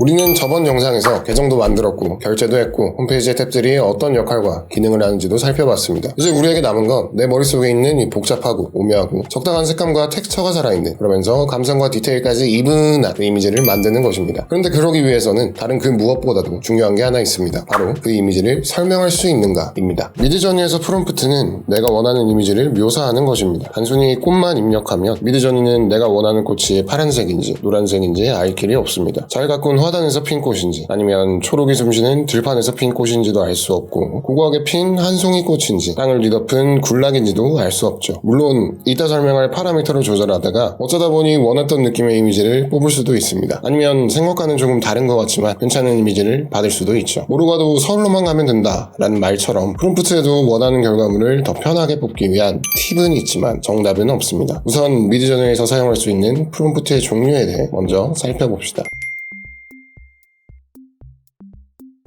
우리는 저번 영상에서 계정도 만들었고 결제도 했고 홈페이지의 탭들이 어떤 역할과 기능을 하는지도 살펴봤습니다. 이제 우리에게 남은 건 내 머릿속에 있는 이 복잡하고 오묘하고 적당한 색감과 텍스처가 살아있는, 그러면서 감성과 디테일까지 이분한 그 이미지를 만드는 것입니다. 그런데 그러기 위해서는 다른 그 무엇보다도 중요한 게 하나 있습니다. 바로 그 이미지를 설명할 수 있는가 입니다. 미드저니에서 프롬프트는 내가 원하는 이미지를 묘사하는 것입니다. 단순히 꽃만 입력하면 미드저니는 내가 원하는 꽃이 파란색인지 노란색인지 알 길이 없습니다. 잘 가꾼 화단에서 핀 꽃인지 아니면 초록이 숨쉬는 들판에서 핀 꽃인지도 알 수 없고 고고하게 핀 한 송이 꽃인지 땅을 뒤덮은 굴락인지도 알 수 없죠. 물론 이따 설명할 파라미터를 조절하다가 어쩌다 보니 원했던 느낌의 이미지를 뽑을 수도 있습니다. 아니면 생각과는 조금 다른 것 같지만 괜찮은 이미지를 받을 수도 있죠. 모르가도 서울로만 가면 된다 라는 말처럼 프롬프트에도 원하는 결과물을 더 편하게 뽑기 위한 팁은 있지만 정답은 없습니다. 우선 미드저니에서 사용할 수 있는 프롬프트의 종류에 대해 먼저 살펴봅시다.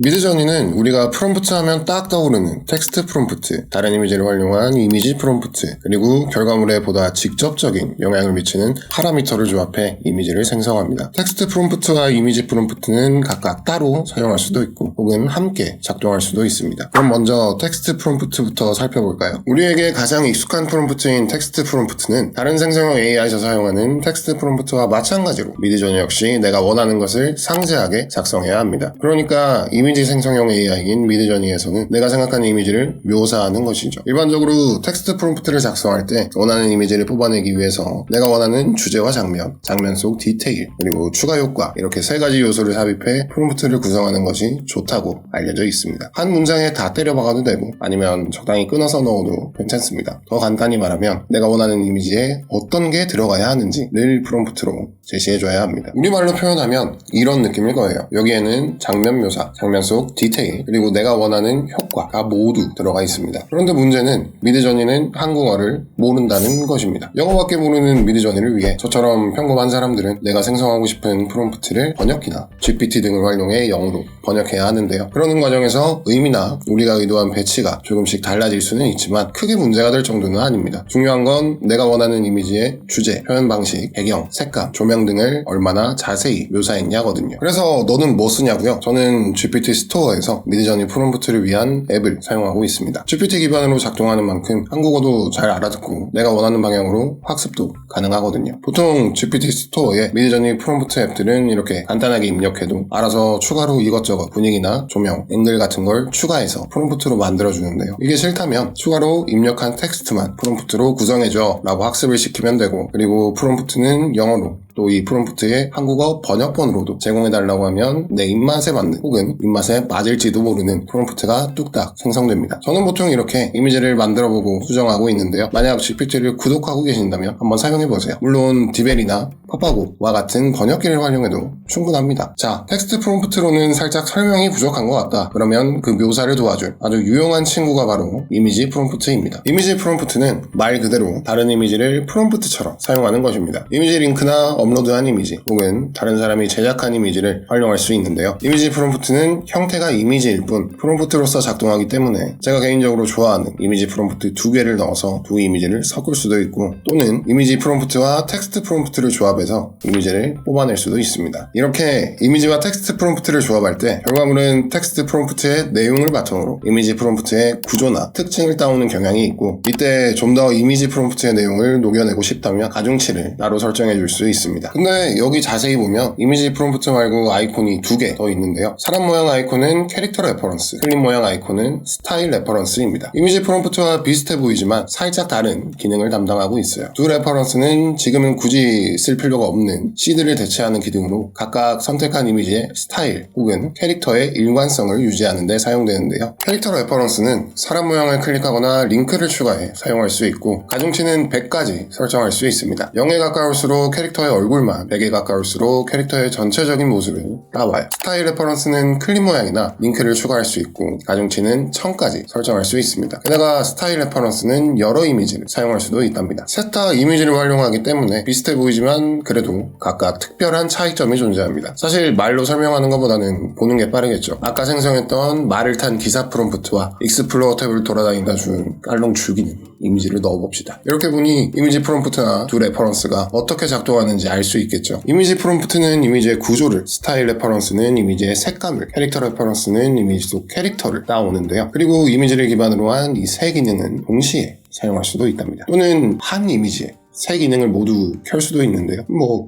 미드저니는 우리가 프롬프트 하면 딱 떠오르는 텍스트 프롬프트, 다른 이미지를 활용한 이미지 프롬프트, 그리고 결과물에 보다 직접적인 영향을 미치는 파라미터를 조합해 이미지를 생성합니다. 텍스트 프롬프트와 이미지 프롬프트는 각각 따로 사용할 수도 있고 혹은 함께 작동할 수도 있습니다. 그럼 먼저 텍스트 프롬프트부터 살펴볼까요? 우리에게 가장 익숙한 프롬프트인 텍스트 프롬프트는 다른 생성형 AI에서 사용하는 텍스트 프롬프트와 마찬가지로 미드저니 역시 내가 원하는 것을 상세하게 작성해야 합니다. 그러니까 이미지 생성형 AI인 미드저니에서는 내가 생각하는 이미지를 묘사하는 것이죠. 일반적으로 텍스트 프롬프트를 작성할 때 원하는 이미지를 뽑아내기 위해서 내가 원하는 주제와 장면, 장면 속 디테일, 그리고 추가 효과, 이렇게 세 가지 요소를 삽입해 프롬프트를 구성하는 것이 좋다고 알려져 있습니다. 한 문장에 다 때려박아도 되고 아니면 적당히 끊어서 넣어도 괜찮습니다. 더 간단히 말하면 내가 원하는 이미지에 어떤 게 들어가야 하는지를 프롬프트로 제시해줘야 합니다. 우리말로 표현하면 이런 느낌일 거예요. 여기에는 장면 묘사, 장면 속 디테일, 그리고 내가 원하는 효과가 모두 들어가 있습니다. 그런데 문제는 미드저니는 한국어를 모른다는 것입니다. 영어밖에 모르는 미드저니를 위해 저처럼 평범한 사람들은 내가 생성하고 싶은 프롬프트를 번역기나 GPT 등을 활용해 영어로 번역해야 하는데요. 그러는 과정에서 의미나 우리가 의도한 배치가 조금씩 달라질 수는 있지만 크게 문제가 될 정도는 아닙니다. 중요한 건 내가 원하는 이미지의 주제, 표현 방식, 배경, 색감, 조명 등을 얼마나 자세히 묘사했냐거든요. 그래서 너는 뭐 쓰냐고요? 저는 GPT 스토어에서 미드저니 프롬프트를 위한 앱을 사용하고 있습니다. GPT 기반으로 작동하는 만큼 한국어도 잘 알아듣고 내가 원하는 방향으로 학습도 가능하거든요. 보통 GPT 스토어에 미드저니 프롬프트 앱들은 이렇게 간단하게 입력해도 알아서 추가로 이것저것 분위기나 조명, 앵글 같은 걸 추가해서 프롬프트로 만들어주는데요. 이게 싫다면 추가로 입력한 텍스트만 프롬프트로 구성해줘 라고 학습을 시키면 되고, 그리고 프롬프트는 영어로 또 이 프롬프트의 한국어 번역본으로도 제공해달라고 하면 내 입맛에 맞는 혹은 입맛에 맞을지도 모르는 프롬프트가 뚝딱 생성됩니다. 저는 보통 이렇게 이미지를 만들어보고 수정하고 있는데요. 만약 GPT를 구독하고 계신다면 한번 사용해보세요. 물론 디벨이나 파파고와 같은 번역기를 활용해도 충분합니다. 자, 텍스트 프롬프트로는 살짝 설명이 부족한 것 같다. 그러면 그 묘사를 도와줄 아주 유용한 친구가 바로 이미지 프롬프트입니다. 이미지 프롬프트는 말 그대로 다른 이미지를 프롬프트처럼 사용하는 것입니다. 이미지 링크나 업로드한 이미지 혹은 다른 사람이 제작한 이미지를 활용할 수 있는데요. 이미지 프롬프트는 형태가 이미지일 뿐 프롬프트로서 작동하기 때문에 제가 개인적으로 좋아하는 이미지 프롬프트 2개를 넣어서 두 이미지를 섞을 수도 있고, 또는 이미지 프롬프트와 텍스트 프롬프트를 조합해서 이미지를 뽑아낼 수도 있습니다. 이렇게 이미지와 텍스트 프롬프트를 조합할 때 결과물은 텍스트 프롬프트의 내용을 바탕으로 이미지 프롬프트의 구조나 특징을 따오는 경향이 있고, 이때 좀 더 이미지 프롬프트의 내용을 녹여내고 싶다면 가중치를 따로 설정해 줄 수 있습니다. 근데 여기 자세히 보면 이미지 프롬프트 말고 아이콘이 2개 더 있는데요. 사람 모양 아이콘은 캐릭터 레퍼런스, 클립 모양 아이콘은 스타일 레퍼런스입니다. 이미지 프롬프트와 비슷해 보이지만 살짝 다른 기능을 담당하고 있어요. 두 레퍼런스는 지금은 굳이 쓸 필요가 없는 시드를 대체하는 기능으로 각각 선택한 이미지의 스타일 혹은 캐릭터의 일관성을 유지하는 데 사용되는데요. 캐릭터 레퍼런스는 사람 모양을 클릭하거나 링크를 추가해 사용할 수 있고, 가중치는 100까지 설정할 수 있습니다. 0에 가까울수록 캐릭터의 얼굴만, 100에 가까울수록 캐릭터의 전체적인 모습을 따와요. 스타일 레퍼런스는 클립 모양이나 링크를 추가할 수 있고 가중치는 1000까지 설정할 수 있습니다. 게다가 스타일 레퍼런스는 여러 이미지를 사용할 수도 있답니다. 셋 다 이미지를 활용하기 때문에 비슷해 보이지만 하지만 그래도 각각 특별한 차이점이 존재합니다. 사실 말로 설명하는 것보다는 보는 게 빠르겠죠. 아까 생성했던 말을 탄 기사 프롬프트와 익스플로어 탭을 돌아다니다 준 깔롱 죽이는 이미지를 넣어봅시다. 이렇게 보니 이미지 프롬프트나 두 레퍼런스가 어떻게 작동하는지 알 수 있겠죠. 이미지 프롬프트는 이미지의 구조를, 스타일 레퍼런스는 이미지의 색감을, 캐릭터 레퍼런스는 이미지 속 캐릭터를 따오는데요. 그리고 이미지를 기반으로 한 이 세 기능은 동시에 사용할 수도 있답니다. 또는 한 이미지에 세 기능을 모두 켤 수도 있는데요.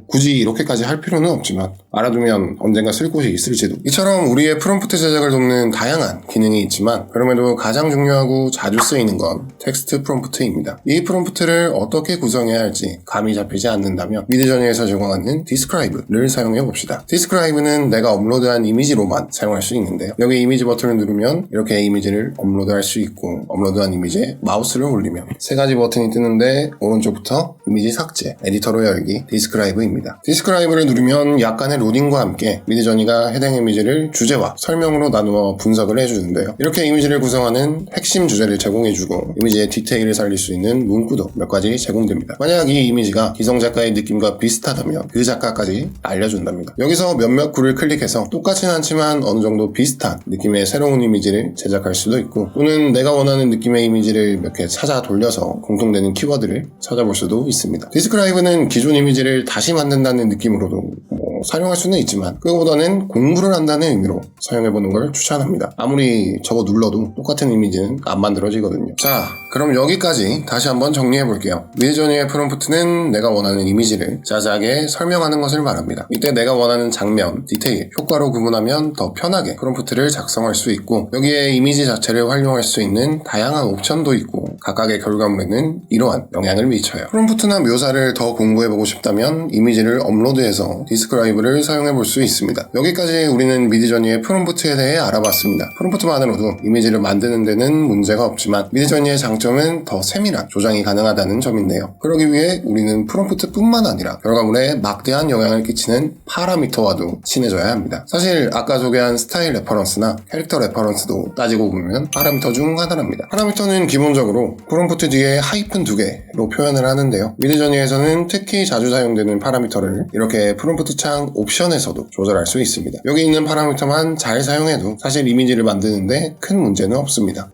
굳이 이렇게까지 할 필요는 없지만 알아두면 언젠가 쓸 곳이 있을지도. 이처럼 우리의 프롬프트 제작을 돕는 다양한 기능이 있지만 그럼에도 가장 중요하고 자주 쓰이는 건 텍스트 프롬프트입니다. 이 프롬프트를 어떻게 구성해야 할지 감이 잡히지 않는다면 미드저니에서 제공하는 디스크라이브를 사용해 봅시다. 디스크라이브는 내가 업로드한 이미지로만 사용할 수 있는데요. 여기 이미지 버튼을 누르면 이렇게 이미지를 업로드할 수 있고 업로드한 이미지에 마우스를 올리면 세 가지 버튼이 뜨는데 오른쪽부터 이미지 삭제, 에디터로 열기, 디스크라이브입니다. 디스크라이브를 누르면 약간의 로딩과 함께 미드저니가 해당 이미지를 주제와 설명으로 나누어 분석을 해주는데요. 이렇게 이미지를 구성하는 핵심 주제를 제공해주고 이미지의 디테일을 살릴 수 있는 문구도 몇 가지 제공됩니다. 만약 이 이미지가 기성 작가의 느낌과 비슷하다면 그 작가까지 알려준답니다. 여기서 몇몇 굴을 클릭해서 똑같진 않지만 어느 정도 비슷한 느낌의 새로운 이미지를 제작할 수도 있고 또는 내가 원하는 느낌의 이미지를 몇 개 찾아 돌려서 공통되는 키워드를 찾아볼 수도 있습니다. 디스크라이브는 기존 이미지를 다시 만든다는 느낌으로도 사용할 수는 있지만 그거보다는 공부를 한다는 의미로 사용해보는 걸 추천합니다. 아무리 저거 눌러도 똑같은 이미지는 안 만들어지거든요. 자, 그럼 여기까지 다시 한번 정리해볼게요. 미드저니의 프롬프트는 내가 원하는 이미지를 자세하게 설명하는 것을 말합니다. 이때 내가 원하는 장면, 디테일, 효과로 구분하면 더 편하게 프롬프트를 작성할 수 있고 여기에 이미지 자체를 활용할 수 있는 다양한 옵션도 있고 각각의 결과물에는 이러한 영향을 미쳐요. 프롬프트나 묘사를 더 공부해보고 싶다면 이미지를 업로드해서 디스크라이브를 사용해볼 수 있습니다. 여기까지 우리는 미드저니의 프롬프트에 대해 알아봤습니다. 프롬프트만으로도 이미지를 만드는 데는 문제가 없지만 미드저니의 장점은 더 세밀한 조작이 가능하다는 점인데요. 그러기 위해 우리는 프롬프트뿐만 아니라 결과물에 막대한 영향을 끼치는 파라미터와도 친해져야 합니다. 사실 아까 소개한 스타일 레퍼런스나 캐릭터 레퍼런스도 따지고 보면 파라미터 중 하나랍니다. 파라미터는 기본적으로 프롬프트 뒤에 하이픈 2개로 표현을 하는데요. 미드저니에서는 특히 자주 사용되는 파라미터를 이렇게 프롬프트 창 옵션에서도 조절할 수 있습니다. 여기 있는 파라미터만 잘 사용해도 사실 이미지를 만드는데 큰 문제는 없습니다.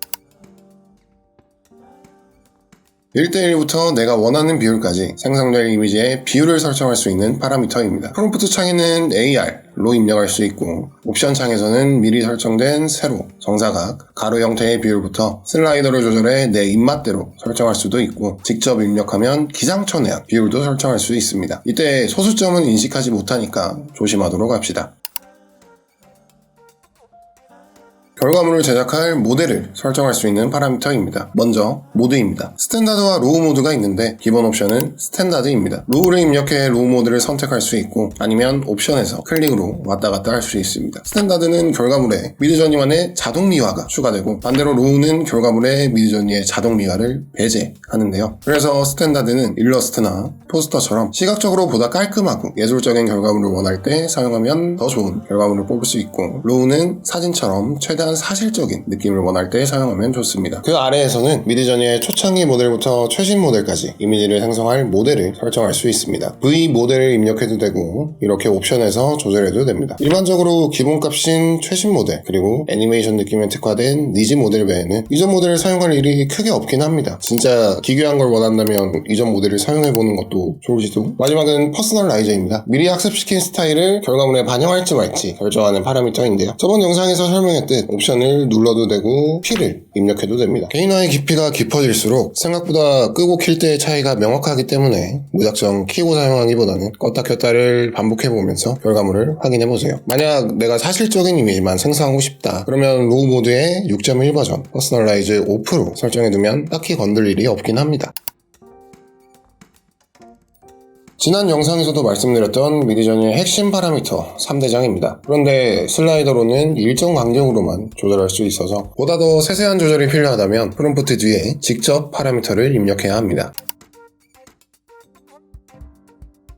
1:1부터 내가 원하는 비율까지 생성될 이미지의 비율을 설정할 수 있는 파라미터입니다. 프롬프트 창에는 AR로 입력할 수 있고 옵션 창에서는 미리 설정된 세로, 정사각, 가로 형태의 비율부터 슬라이더로 조절해 내 입맛대로 설정할 수도 있고 직접 입력하면 기상천외한 비율도 설정할 수 있습니다. 이때 소수점은 인식하지 못하니까 조심하도록 합시다. 결과물을 제작할 모델을 설정할 수 있는 파라미터입니다. 먼저 모드입니다. 스탠다드와 로우 모드가 있는데 기본 옵션은 스탠다드입니다. 로우를 입력해 로우 모드를 선택할 수 있고 아니면 옵션에서 클릭으로 왔다 갔다 할 수 있습니다. 스탠다드는 결과물에 미드저니만의 자동 미화가 추가되고 반대로 로우는 결과물에 미드저니의 자동 미화를 배제하는데요. 그래서 스탠다드는 일러스트나 포스터처럼 시각적으로 보다 깔끔하고 예술적인 결과물을 원할 때 사용하면 더 좋은 결과물을 뽑을 수 있고 로우는 사진처럼 최대한 사실적인 느낌을 원할 때 사용하면 좋습니다. 그 아래에서는 미드저니의 초창기 모델부터 최신 모델까지 이미지를 생성할 모델을 설정할 수 있습니다. V 모델을 입력해도 되고 이렇게 옵션에서 조절해도 됩니다. 일반적으로 기본값인 최신 모델 그리고 애니메이션 느낌에 특화된 니즈 모델 외에는 이전 모델을 사용할 일이 크게 없긴 합니다. 진짜 기괴한 걸 원한다면 이전 모델을 사용해보는 것도 좋을지도. 마지막은 퍼스널라이저입니다. 미리 학습시킨 스타일을 결과물에 반영할지 말지 결정하는 파라미터인데요. 저번 영상에서 설명했듯 옵션을 눌러도 되고 P를 입력해도 됩니다. 개인화의 깊이가 깊어질수록 생각보다 끄고 킬 때의 차이가 명확하기 때문에 무작정 키고 사용하기보다는 껐다 켰다를 반복해보면서 결과물을 확인해보세요. 만약 내가 사실적인 이미지만 생성하고 싶다 그러면 로우 모드의 6.1 버전 퍼스널라이즈 오프로 설정해두면 딱히 건들 일이 없긴 합니다. 지난 영상에서도 말씀드렸던 미드저니의 핵심 파라미터 3대장입니다. 그런데 슬라이더로는 일정 간격으로만 조절할 수 있어서 보다 더 세세한 조절이 필요하다면 프롬프트 뒤에 직접 파라미터를 입력해야 합니다.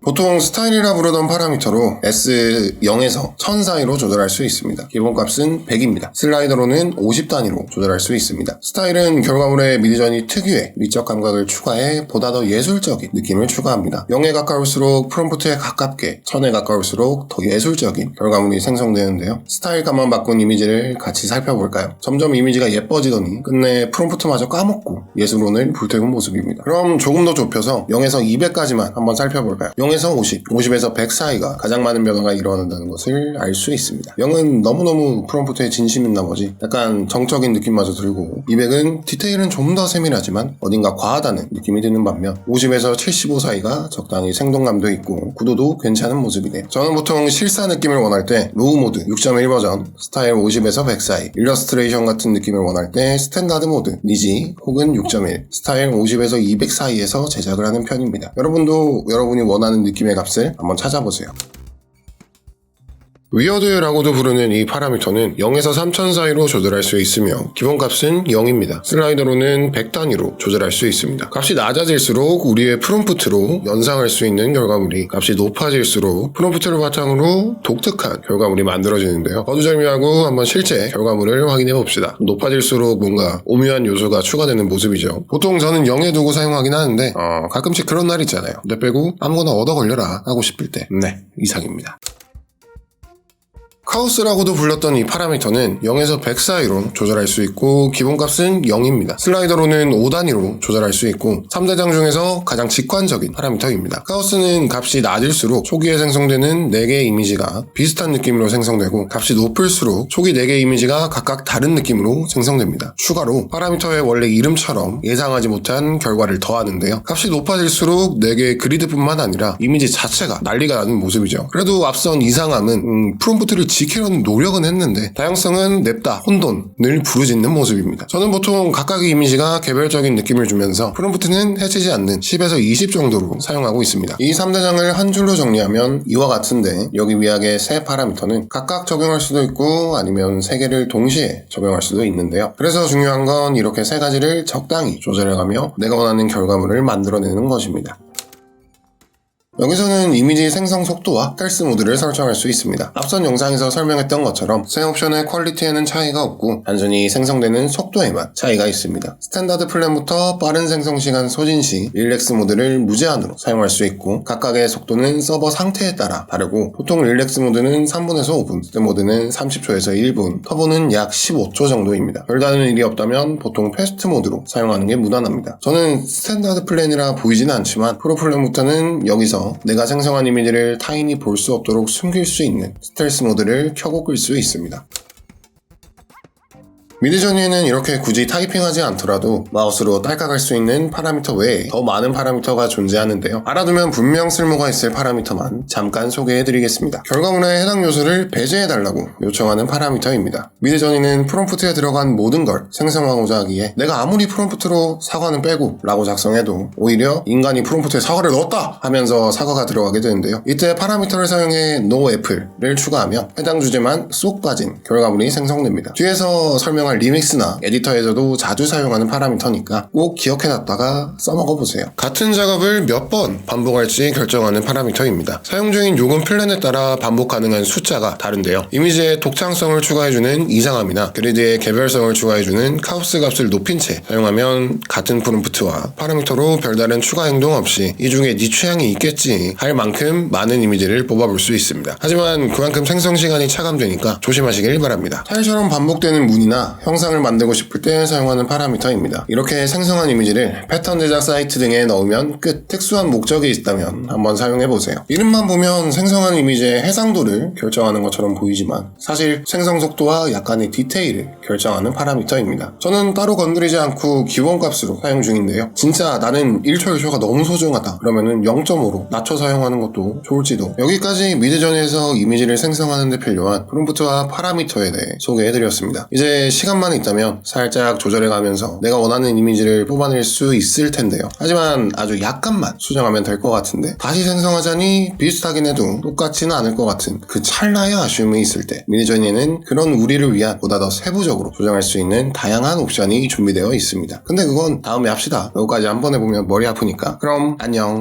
보통 스타일이라 부르던 파라미터로 S0에서 1000 사이로 조절할 수 있습니다. 기본값은 100입니다. 슬라이더로는 50 단위로 조절할 수 있습니다. 스타일은 결과물에 미드저니 특유의 미적 감각을 추가해 보다 더 예술적인 느낌을 추가합니다. 0에 가까울수록 프롬프트에 가깝게, 1000에 가까울수록 더 예술적인 결과물이 생성되는데요. 스타일감만 바꾼 이미지를 같이 살펴볼까요? 점점 이미지가 예뻐지더니 끝내 프롬프트마저 까먹고 예술혼을 불태운 모습입니다. 그럼 조금 더 좁혀서 0에서 200까지만 한번 살펴볼까요? 0에서 50, 50에서 100 사이가 가장 많은 변화가 일어난다는 것을 알 수 있습니다. 0은 너무너무 프롬프트에 진심인 나머지 약간 정적인 느낌마저 들고, 200은 디테일은 좀 더 세밀하지만 어딘가 과하다는 느낌이 드는 반면 50에서 75 사이가 적당히 생동감도 있고 구도도 괜찮은 모습이네요. 저는 보통 실사 느낌을 원할 때 로우 모드 6.1 버전, 스타일 50에서 100 사이, 일러스트레이션 같은 느낌을 원할 때 스탠다드 모드, 니지 혹은 6.1, 스타일 50에서 200 사이에서 제작을 하는 편입니다. 여러분도 여러분이 원하는 느낌의 값을 한번 찾아보세요. 위어드라고도 부르는 이 파라미터는 0에서 3000 사이로 조절할 수 있으며 기본값은 0입니다. 슬라이더로는 100 단위로 조절할 수 있습니다. 값이 낮아질수록 우리의 프롬프트로 연상할 수 있는 결과물이, 값이 높아질수록 프롬프트를 바탕으로 독특한 결과물이 만들어지는데요. 거두절미하고 한번 실제 결과물을 확인해 봅시다. 높아질수록 뭔가 오묘한 요소가 추가되는 모습이죠. 보통 저는 0에 두고 사용하긴 하는데 가끔씩 그런 날 있잖아요. 내 빼고 아무거나 얻어 걸려라 하고 싶을 때 이상입니다. 카오스라고도 불렸던 이 파라미터는 0에서 100 사이로 조절할 수 있고 기본값은 0입니다. 슬라이더로는 5 단위로 조절할 수 있고 3대장 중에서 가장 직관적인 파라미터입니다. 카오스는 값이 낮을수록 초기에 생성되는 4개의 이미지가 비슷한 느낌으로 생성되고, 값이 높을수록 초기 4개의 이미지가 각각 다른 느낌으로 생성됩니다. 추가로 파라미터의 원래 이름처럼 예상하지 못한 결과를 더하는데요. 값이 높아질수록 4개의 그리드뿐만 아니라 이미지 자체가 난리가 나는 모습이죠. 그래도 앞선 이상함은 프롬프트를 지키려는 노력은 했는데 다양성은 냅다 혼돈을 부르짖는 모습입니다. 저는 보통 각각의 이미지가 개별적인 느낌을 주면서 프롬프트는 해치지 않는 10에서 20 정도로 사용하고 있습니다. 이 3대장을 한 줄로 정리하면 이와 같은데, 여기 위약의 세 파라미터는 각각 적용할 수도 있고 아니면 3개를 동시에 적용할 수도 있는데요. 그래서 중요한 건 이렇게 3가지를 적당히 조절해가며 내가 원하는 결과물을 만들어내는 것입니다. 여기서는 이미지 생성 속도와 스텔스 모드를 설정할 수 있습니다. 앞선 영상에서 설명했던 것처럼 세 옵션의 퀄리티에는 차이가 없고 단순히 생성되는 속도에만 차이가 있습니다. 스탠다드 플랜부터 빠른 생성 시간 소진 시 릴렉스 모드를 무제한으로 사용할 수 있고, 각각의 속도는 서버 상태에 따라 다르고 보통 릴렉스 모드는 3분에서 5분, 스탠 모드는 30초에서 1분, 터보는 약 15초 정도입니다. 별다른 일이 없다면 보통 패스트 모드로 사용하는 게 무난합니다. 저는 스탠다드 플랜이라 보이지는 않지만 프로 플랜부터는 여기서 내가 생성한 이미지를 타인이 볼 수 없도록 숨길 수 있는 스텔스 모드를 켜고 끌 수 있습니다. 미드저니에는 이렇게 굳이 타이핑하지 않더라도 마우스로 딸깍할 수 있는 파라미터 외에 더 많은 파라미터가 존재하는데요. 알아두면 분명 쓸모가 있을 파라미터만 잠깐 소개해드리겠습니다. 결과물에 해당 요소를 배제해달라고 요청하는 파라미터입니다. 미드저니는 프롬프트에 들어간 모든 걸 생성하고자 하기에 내가 아무리 프롬프트로 사과는 빼고 라고 작성해도 오히려 인간이 프롬프트에 사과를 넣었다 하면서 사과가 들어가게 되는데요. 이때 파라미터를 사용해 NoApple을 추가하면 해당 주제만 쏙 빠진 결과물이 생성됩니다. 뒤에서 설명할 리믹스나 에디터에서도 자주 사용하는 파라미터니까 꼭 기억해놨다가 써먹어보세요. 같은 작업을 몇 번 반복할지 결정하는 파라미터입니다. 사용 중인 요금 플랜에 따라 반복 가능한 숫자가 다른데요. 이미지에 독창성을 추가해주는 이상함이나 그리드의 개별성을 추가해주는 카오스 값을 높인 채 사용하면 같은 프롬프트와 파라미터로 별다른 추가 행동 없이 이 중에 네 취향이 있겠지 할 만큼 많은 이미지를 뽑아볼 수 있습니다. 하지만 그만큼 생성 시간이 차감되니까 조심하시길 바랍니다. 타일처럼 반복되는 문이나 형상을 만들고 싶을 때 사용하는 파라미터입니다. 이렇게 생성한 이미지를 패턴 제작 사이트 등에 넣으면 끝. 특수한 목적이 있다면 한번 사용해보세요. 이름만 보면 생성한 이미지의 해상도를 결정하는 것처럼 보이지만 사실 생성 속도와 약간의 디테일을 결정하는 파라미터입니다. 저는 따로 건드리지 않고 기본값으로 사용 중인데요. 진짜 나는 1초 1초가 너무 소중하다 그러면은 0.5로 낮춰 사용하는 것도 좋을지도. 여기까지 미드저니에서 이미지를 생성하는 데 필요한 프롬프트와 파라미터에 대해 소개해드렸습니다. 이제 시간만 있다면 살짝 조절해가면서 내가 원하는 이미지를 뽑아낼 수 있을 텐데요. 하지만 아주 약간만 수정하면 될 것 같은데 다시 생성하자니 비슷하긴 해도 똑같지는 않을 것 같은 그 찰나의 아쉬움이 있을 때 미드저니에는 그런 우리를 위한 보다 더 세부적으로 조정할 수 있는 다양한 옵션이 준비되어 있습니다. 근데 그건 다음에 합시다. 여기까지 한번 해보면 머리 아프니까. 그럼 안녕.